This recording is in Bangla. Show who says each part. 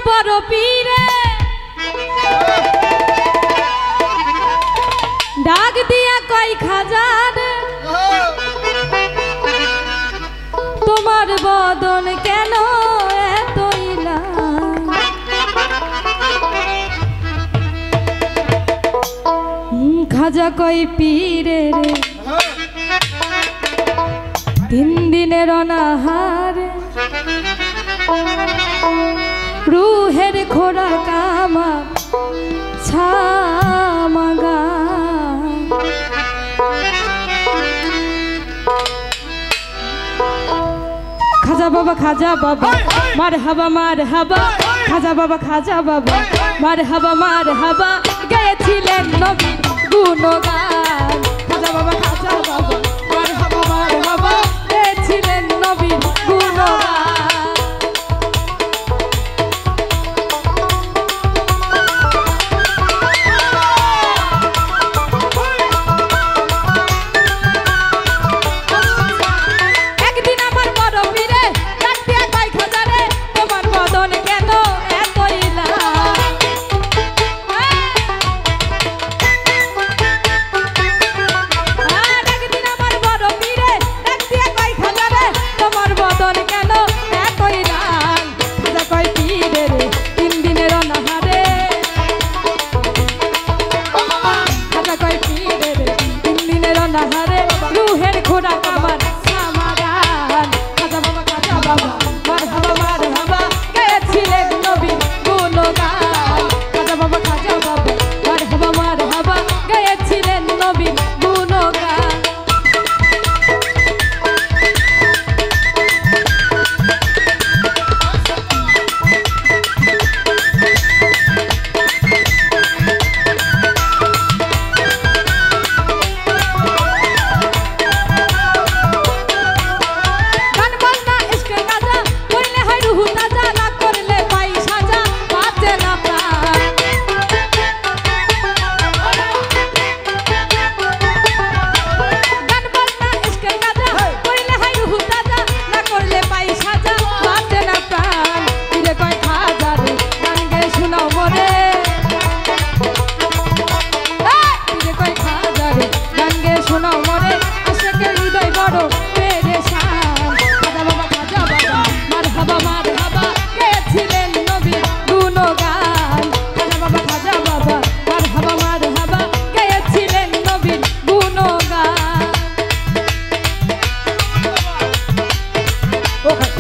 Speaker 1: বড় পীরে ডাক দিয়া কই খাজার তোমার বদন কেন এতই লাল খাজা কই পীরে রে তিন দিনের অনাহার রুহের খোরাক আমার ছামাগা খাজা বাবা মার হাবা খাজা বাবা মার হাবা গেছিলেন নবী গুণগান খাজা বাবা মার হাবা গেছিলেন নবী গুণগান রুহের খোরাক আমার ছামাগান খাজা বাবা মার হাবা গেছিলেন নবী গুণগান খাজা বাবা মার হাবা গেছিলেন নবী গুণগান
Speaker 2: Okay.